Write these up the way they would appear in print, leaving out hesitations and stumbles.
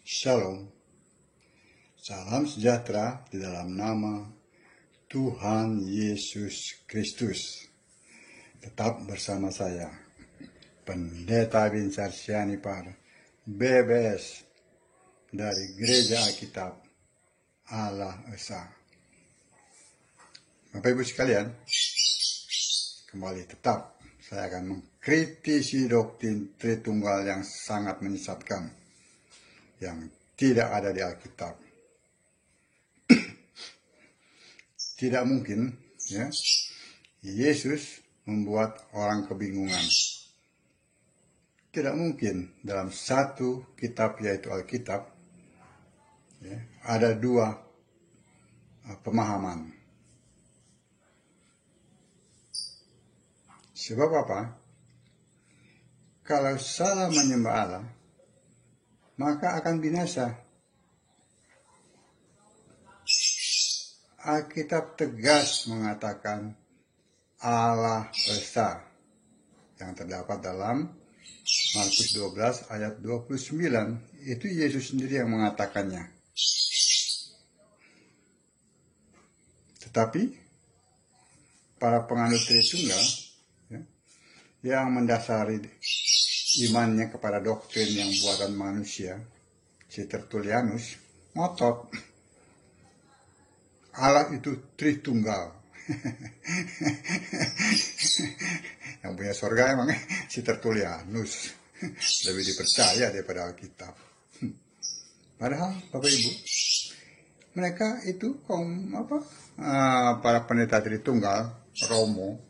Shalom, salam sejahtera di dalam nama Tuhan Yesus Kristus. Tetap bersama saya, Pendeta Binsar Sianipar, BBS, dari Gereja Alkitab Allah Esa. Bapak Ibu sekalian, kembali tetap saya akan mengkritisi doktrin Tritunggal yang sangat menyesatkan, yang tidak ada di Alkitab. Tidak mungkin ya, Yesus membuat orang kebingungan. Tidak mungkin dalam satu kitab, yaitu Alkitab, ya, ada dua pemahaman. Sebab apa? Kalau salah menyembah Allah, maka akan binasa. Alkitab tegas mengatakan Allah Esa, yang terdapat dalam Markus 12 ayat 29. Itu Yesus sendiri yang mengatakannya. Tetapi para penganut Tritunggal ya, yang mendasari imannya kepada doktrin yang buatan manusia, si Tertullianus, ngotot Allah itu Tritunggal. Yang punya surga emang si Tertullianus lebih dipercaya daripada Alkitab. Padahal Bapak Ibu, mereka itu kaum para pendeta Tritunggal, Romo,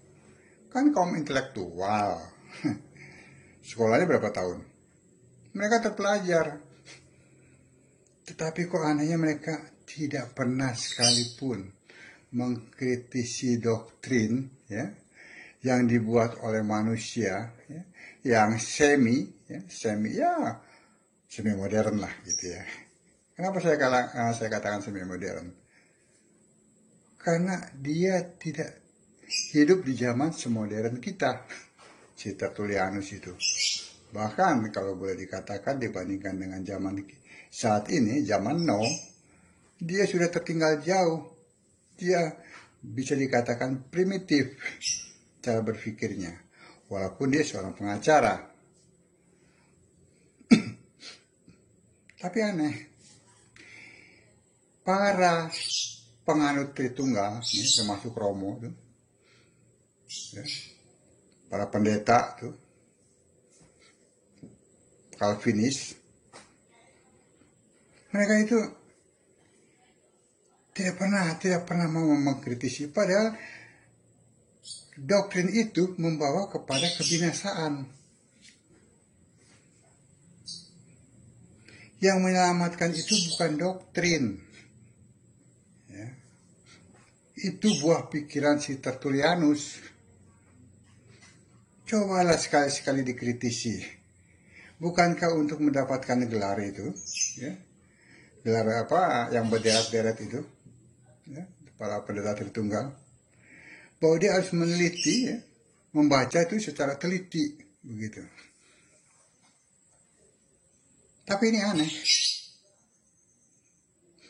kan kaum intelektual. Sekolahnya berapa tahun? Mereka terpelajar. Tetapi kok anehnya mereka tidak pernah sekalipun mengkritisi doktrin ya, yang dibuat oleh manusia ya, yang semi modern lah gitu ya. Kenapa saya katakan semi modern? Karena dia tidak hidup di zaman semodern kita, si Tertullianus itu. Bahkan kalau boleh dikatakan dibandingkan dengan zaman saat ini, zaman now, dia sudah tertinggal jauh. Dia bisa dikatakan primitif cara berpikirnya, walaupun dia seorang pengacara. Tapi aneh, para penganut Tritunggal, termasuk Romo, tuh, ya, para pendeta, tuh, Calvinis, mereka itu tidak pernah mau mengkritisi, padahal doktrin itu membawa kepada kebinasaan. Yang menyelamatkan itu bukan doktrin, ya. Itu buah pikiran si Tertullianus. Cobalah sekali-sekali dikritisi. Bukankah untuk mendapatkan gelar itu, ya, gelar apa yang berderet-deret itu, ya, para pendeta Tritunggal, bahwa dia harus meneliti, ya, membaca itu secara teliti, begitu. Tapi ini aneh,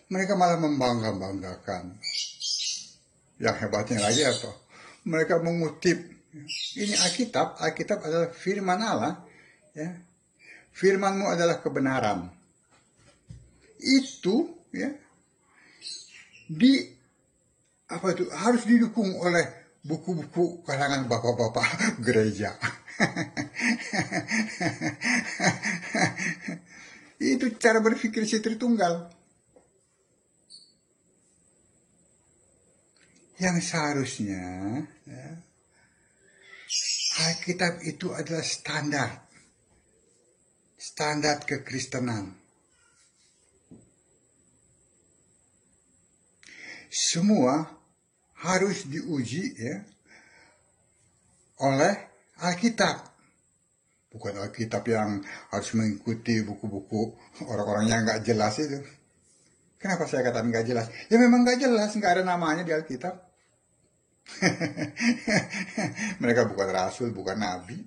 mereka malah membangga-banggakan. Yang hebatnya lagi apa? Mereka mengutip, ya, ini Alkitab adalah firman Allah, ya, firman-Mu adalah kebenaran. Itu, ya, harus didukung oleh buku-buku kalangan bapak-bapak gereja. Itu cara berpikir si Tritunggal. Yang seharusnya, ya, Alkitab itu adalah standar kekristenan. Semua harus diuji, ya, oleh Alkitab. Bukan Alkitab yang harus mengikuti buku-buku orang-orang yang nggak jelas itu. Kenapa saya katakan nggak jelas? Ya memang nggak jelas, nggak ada namanya di Alkitab. Mereka bukan rasul, bukan nabi.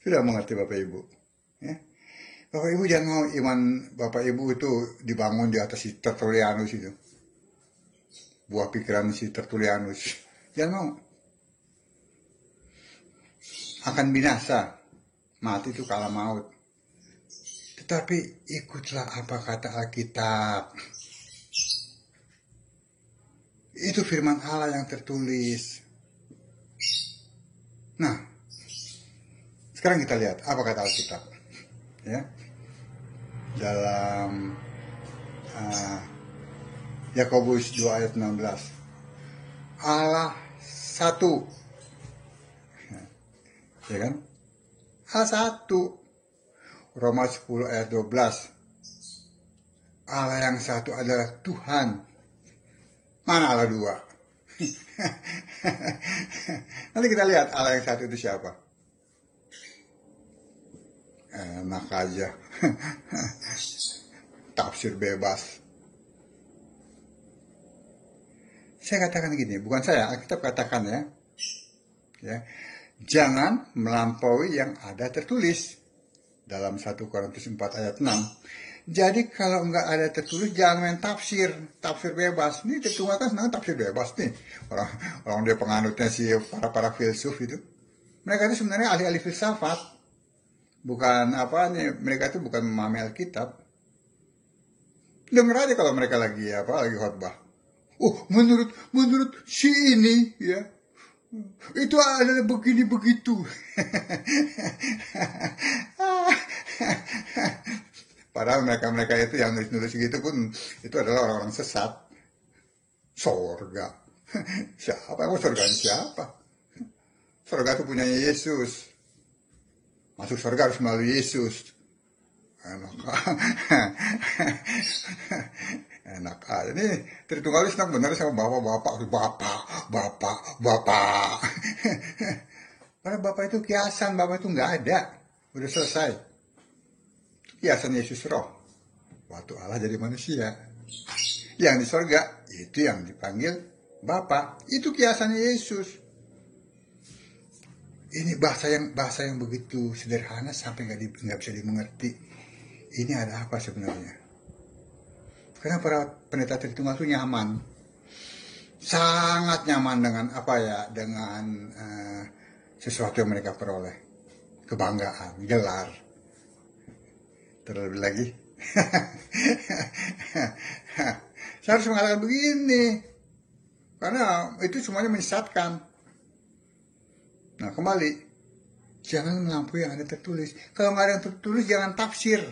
Sudah mengerti Bapak Ibu? Ya. Bapak Ibu jangan mau iman Bapak Ibu itu dibangun di atas si Tertullianus itu. Buah pikiran si Tertullianus. Jangan mau. Akan binasa. Mati itu kalah maut. Tetapi ikutlah apa kata Alkitab. Itu firman Allah yang tertulis. Nah, sekarang kita lihat apa kata Alkitab. Ya. Dalam Yakobus 2 ayat 16. Allah satu. Ya kan? Allah satu. Roma 10 ayat 12. Allah yang satu adalah Tuhan. Mana Allah dua? Nanti kita lihat Allah yang satu itu siapa. Enak aja. Tafsir bebas. Saya katakan gini, bukan saya, Alkitab katakan ya. Jangan melampaui yang ada tertulis. Dalam 1 Korintus 4 ayat 6. Jadi kalau nggak ada tertulis, jangan main tafsir bebas. Ini Tertunggal kan senang tafsir bebas nih. Orang dia penganutnya si para filsuf itu. Mereka itu sebenarnya ahli-ahli filsafat. Bukan apa nih, mereka itu bukan memahami Alkitab. Dengar aja kalau mereka lagi khotbah. Oh, menurut si ini ya. Itu adalah begini begitu. Padahal mereka itu yang nulis gitu pun itu adalah orang-orang sesat. Sorga. Siapa yang mau surga? Siapa? Surga itu punya Yesus. Masuk surga harus melalui Yesus. Enak aja nih. Tertunggal senang bener sama bapak. Karena bapak itu kiasan, bapak itu nggak ada. Udah selesai. Kiasan Yesus roh. Waktu Allah jadi manusia. Yang di surga itu yang dipanggil bapak. Itu kiasannya Yesus. Ini bahasa yang begitu sederhana sampai nggak bisa dimengerti. Ini ada apa sebenarnya? Karena para pendeta Tritunggal itu nyaman, sangat nyaman dengan dengan sesuatu yang mereka peroleh, kebanggaan, gelar. Terlebih lagi, saya harus mengatakan begini, karena itu semuanya menyesatkan. Nah kembali, jangan melampaui yang ada tertulis. Kalau nggak ada yang tertulis, jangan tafsir.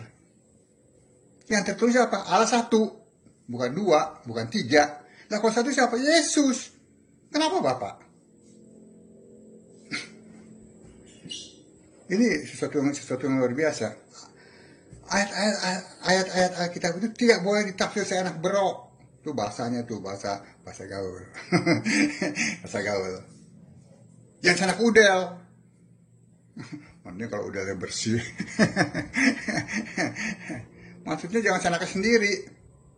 Yang tertulis apa? Allah satu, bukan dua, bukan tiga. Lah kalau satu siapa? Yesus. Kenapa Bapak? Ini sesuatu yang luar biasa. Ayat-ayat Alkitab itu tidak boleh ditafsir seenak bro. Itu bahasanya tuh bahasa gaul. Bahasa gaul. Yang sanak udel. Maksudnya kalau udelnya bersih. Maksudnya jangan sanaknya sendiri.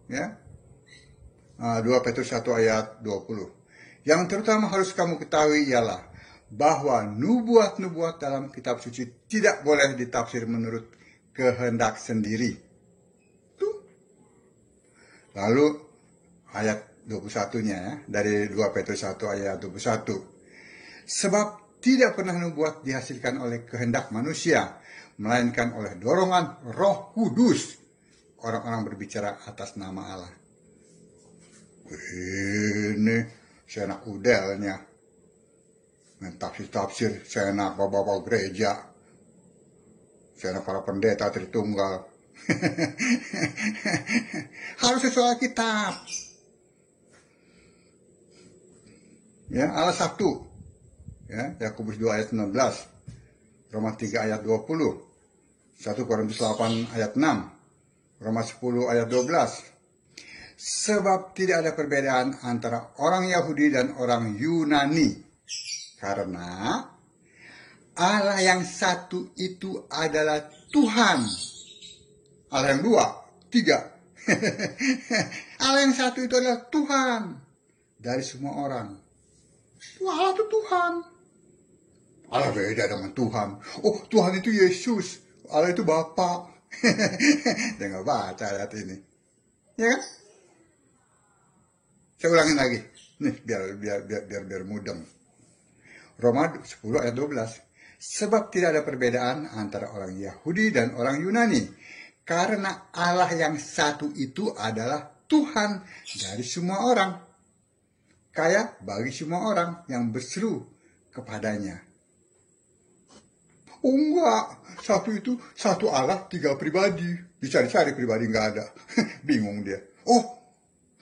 Ya. 2 Petrus 1 ayat 20. Yang terutama harus kamu ketahui ialah bahwa nubuat-nubuat dalam kitab suci tidak boleh ditafsir menurut kehendak sendiri. Tuh. Lalu ayat 21-nya ya, dari 2 Petrus 1 ayat 21. Sebab tidak pernah nubuat dihasilkan oleh kehendak manusia, melainkan oleh dorongan Roh Kudus. Orang-orang berbicara atas nama Allah. Ini seenak udelnya. Tafsir, seenak bapak-bapak gereja. Seenak para pendeta Tritunggal. Harus sesuai kitab. Ya, Allah satu. Ya, Yakobus 2 ayat 19. Roma 3 ayat 20. 1 Korintus 8 ayat 6. Roma 10 ayat 12. Sebab tidak ada perbedaan antara orang Yahudi dan orang Yunani. Karena Allah yang satu itu adalah Tuhan. Allah yang dua, tiga. Allah yang satu itu adalah Tuhan. Dari semua orang. Allah itu Tuhan. Allah beda dengan Tuhan. Oh, Tuhan itu Yesus. Allah itu Bapa. Dia nggak baca ayat ini. Ya kan? Saya ulangin lagi. Nih, biar mudeng. Roma 10 ayat 12. Sebab tidak ada perbedaan antara orang Yahudi dan orang Yunani. Karena Allah yang satu itu adalah Tuhan dari semua orang. Kaya bagi semua orang yang berseru kepadanya. Oh enggak, satu Allah, 3 pribadi. Dicari-cari pribadi nggak ada. Bingung dia. Oh,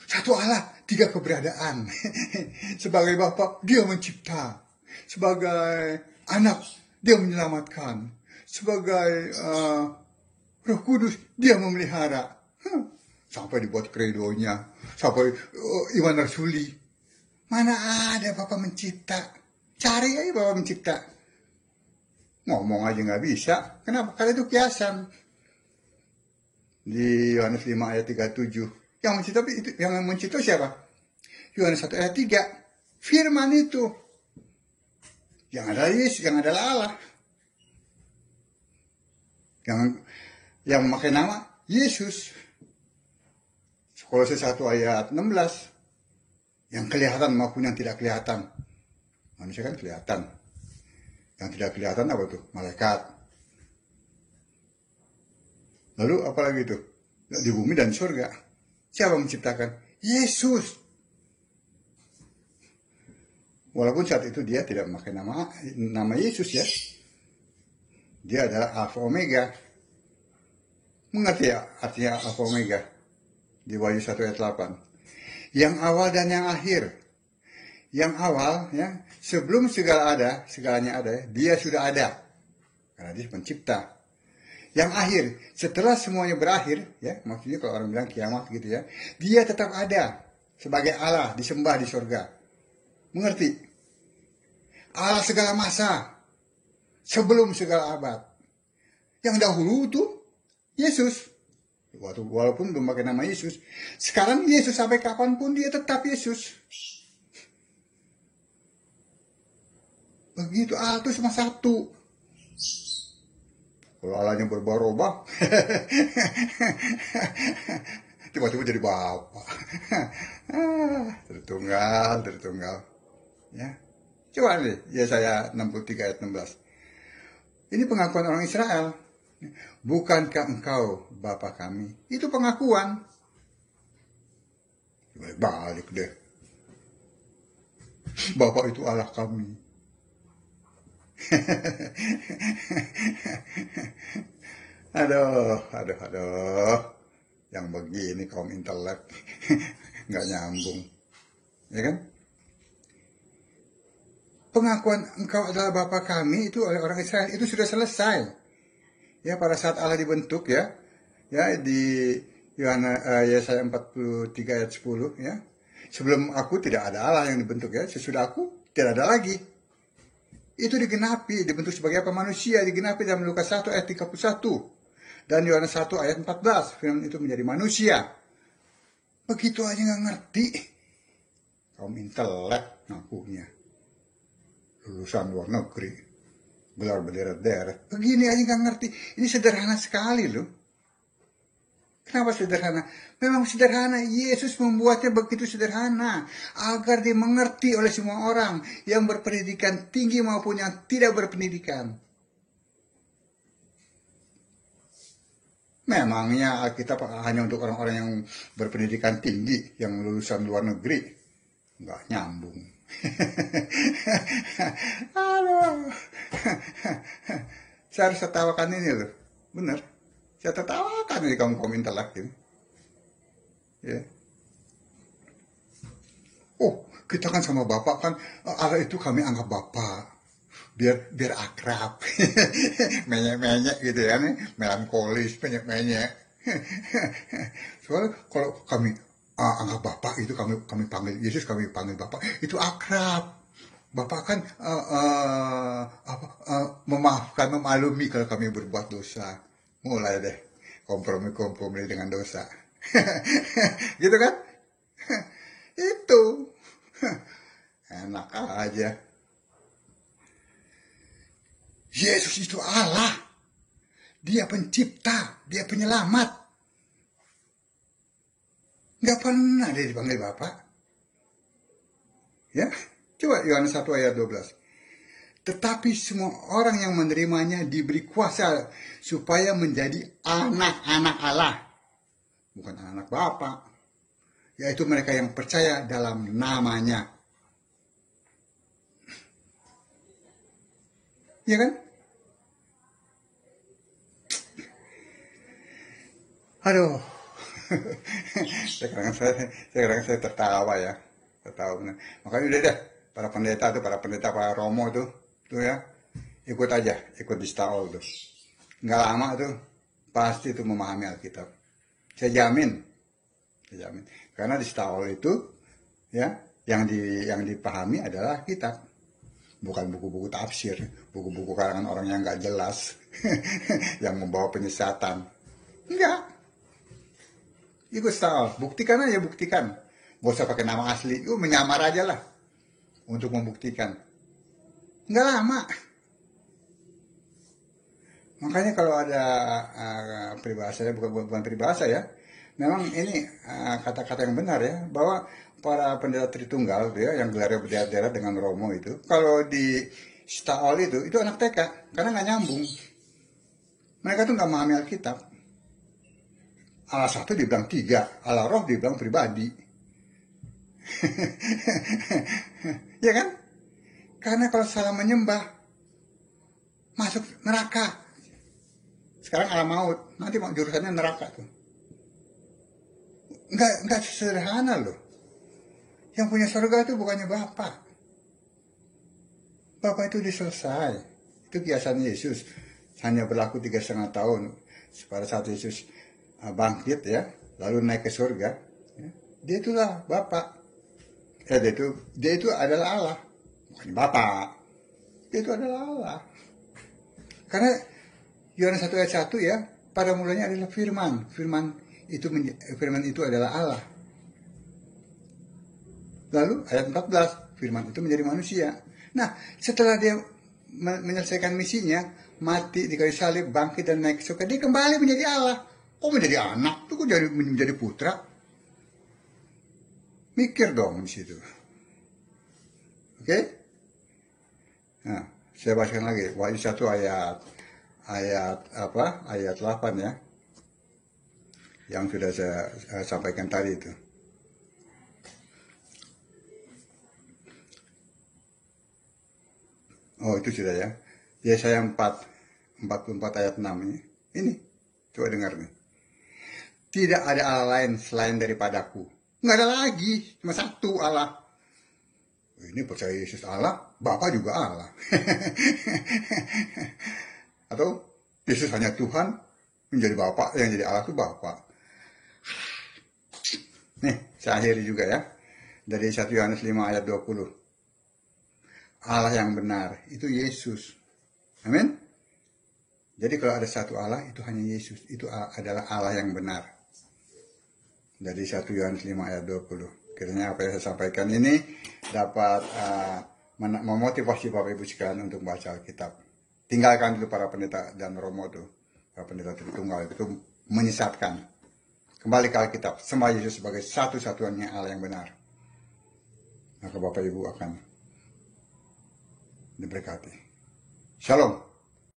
satu Allah, 3 keberadaan. Sebagai Bapa, dia mencipta. Sebagai anak, dia menyelamatkan. Sebagai Roh Kudus, dia memelihara. Sampai dibuat kredonya. Sampai Iwan Rasuli. Mana ada Bapa mencipta? Cari aja Bapa mencipta. Ngomong aja nggak bisa. Kenapa? Karena itu kiasan. Di Yohanes 5 ayat 37. Yang mencipta siapa? Yohanes 1 ayat 3. Firman itu. Yang adalah Yesus, yang adalah Allah. Yang memakai nama Yesus. Kolose 1 ayat 16. Yang kelihatan maupun yang tidak kelihatan. Manusia kan kelihatan. Yang tidak kelihatan apa tuh? Malaikat. Lalu apalagi itu? Di bumi dan surga. Siapa menciptakan? Yesus. Walaupun saat itu dia tidak memakai nama Yesus ya. Dia adalah Alfa Omega. Mengerti ya artinya Alfa Omega? Di Wahyu 1 ayat 8. Yang awal dan yang akhir. Yang awal ya, sebelum segalanya ada, dia sudah ada. Karena dia pencipta. Yang akhir, setelah semuanya berakhir, ya, maksudnya kalau orang bilang kiamat gitu ya, dia tetap ada sebagai Allah, disembah di surga. Mengerti? Allah segala masa, sebelum segala abad. Yang dahulu itu Yesus. Walaupun belum pakai nama Yesus. Sekarang Yesus sampai kapanpun dia tetap Yesus. Begitu, Allah itu cuma satu. Kalau Allahnya berubah-ubah, tiba-tiba jadi Bapa. Tertunggal. Ya. Coba nih, Yesaya 63 ayat 16. Ini pengakuan orang Israel. Bukankah engkau Bapa kami? Itu pengakuan. Balik deh. Bapa itu Allah kami. Aduh. Yang begini kaum intelek nggak nyambung, ya kan? Pengakuan engkau adalah Bapa kami itu oleh orang Israel itu sudah selesai. Ya pada saat Allah dibentuk ya di Yesaya 43 ayat 10 ya. Sebelum aku tidak ada Allah yang dibentuk ya, sesudah aku tidak ada lagi. Itu digenapi, dibentuk sebagai apa manusia, digenapi dalam Lukas 1 ayat 31. Dan Yohanes 1 ayat 14, firman itu menjadi manusia. Begitu aja nggak ngerti. Kaum intelek ngakunya. Lulusan luar negeri. Gelar berderet-deret. Begini aja nggak ngerti. Ini sederhana sekali loh. Kenapa sederhana? Memang sederhana. Yesus membuatnya begitu sederhana. Agar dimengerti oleh semua orang. Yang berpendidikan tinggi maupun yang tidak berpendidikan. Memangnya Alkitab hanya untuk orang-orang yang berpendidikan tinggi. Yang lulusan luar negeri. Nggak nyambung. Aduh. Saya harus tertawakan ini loh. Bener. Saya tertawakan ini kaum intelek ini. Ya. Oh, kita kan sama Bapak kan, Allah itu kami anggap Bapak. Biar akrab. Menyek-menyek gitu ya nih. Melankolis, menyek-menyek. Soalnya kalau kami anggap Bapak itu kami panggil Yesus, kami panggil Bapak, itu akrab. Bapak kan memaafkan, memaklumi kalau kami berbuat dosa. Mulai deh kompromi dengan dosa. Gitu kan? Itu. Enak aja. Yesus itu Allah. Dia pencipta, dia penyelamat. Nggak pernah dia dipanggil Bapak. Ya, coba Yohanes 1 ayat 12. Tetapi semua orang yang menerimanya diberi kuasa supaya menjadi anak-anak Allah. Bukan anak Bapak. Yaitu mereka yang percaya dalam namanya. Ya kan? Aduh. sekarang saya tertawa ya. Tertawa benar. Makanya udah deh, para pendeta, para romo tuh ya, ikut aja, ikut di Staol tuh. Nggak lama tuh, pasti tuh memahami Alkitab. Saya jamin. Karena di Staol itu, ya, yang dipahami adalah kitab. Bukan buku-buku tafsir, buku-buku karangan orang yang nggak jelas, yang membawa penyesatan. Enggak. Ikut Staol, buktikan aja, buktikan. Gak usah pakai nama asli, menyamar aja lah untuk membuktikan. Nggak lama. Makanya kalau ada peribahasa, bukan peribahasa ya, memang ini kata-kata yang benar ya, bahwa para pendeta Tritunggal ya, yang gelarnya berderet-deret dengan Romo itu, kalau di Staol itu anak TK, karena nggak nyambung. Mereka tuh nggak memahami Alkitab. Allah satu dibilang tiga, Allah roh dibilang pribadi. Ya kan? Karena kalau salah menyembah, masuk neraka. Sekarang Allah maut, nanti mau jurusannya neraka tuh. Enggak sederhana loh. Yang punya surga itu bukannya Bapak. Bapak itu diselesai. Itu kiasan Yesus. Hanya berlaku 3,5 tahun. Pada saat Yesus bangkit ya, lalu naik ke surga. Ya, dia itulah Bapak. Dia itu adalah Allah. Bukan Bapak. Dia itu adalah Allah. Karena Yohanes 1 ayat 1 ya, pada mulanya adalah firman. Firman itu adalah Allah. Lalu ayat 14, firman itu menjadi manusia. Nah, setelah dia menyelesaikan misinya, mati di kayu salib, bangkit dan naik ke surga, dia kembali menjadi Allah. Kok menjadi anak? Itu kok menjadi putra? Mikir dong di situ. Oke? Nah, saya bacakan lagi. Wahyu 1 ayat 8 ya. Yang sudah saya sampaikan tadi itu. Oh, itu sudah ya. Yesaya 44 ayat 6 ini. Ini, coba dengar nih. Tidak ada Allah lain selain daripadaku. Nggak ada lagi, cuma satu Allah. Ini percaya Yesus Allah, Bapa juga Allah. Atau Yesus hanya Tuhan, menjadi Bapa, yang jadi Allah itu Bapa. Nih, saya akhiri juga ya. Dari 1 Yohanes 5 ayat 20. Allah yang benar, itu Yesus. Amin. Jadi kalau ada satu Allah, itu hanya Yesus. Itu adalah Allah yang benar. Dari 1 Yohanes 5 ayat 20. Kiranya apa yang saya sampaikan ini dapat memotivasi Bapak Ibu sekalian untuk membaca Alkitab. Tinggalkan dulu para pendeta dan romo itu. Para pendeta Tritunggal itu menyesatkan. Kembali ke Alkitab. Sembah Yesus sebagai satu-satunya Allah yang benar. Maka Bapak Ibu akan diberkati. Shalom.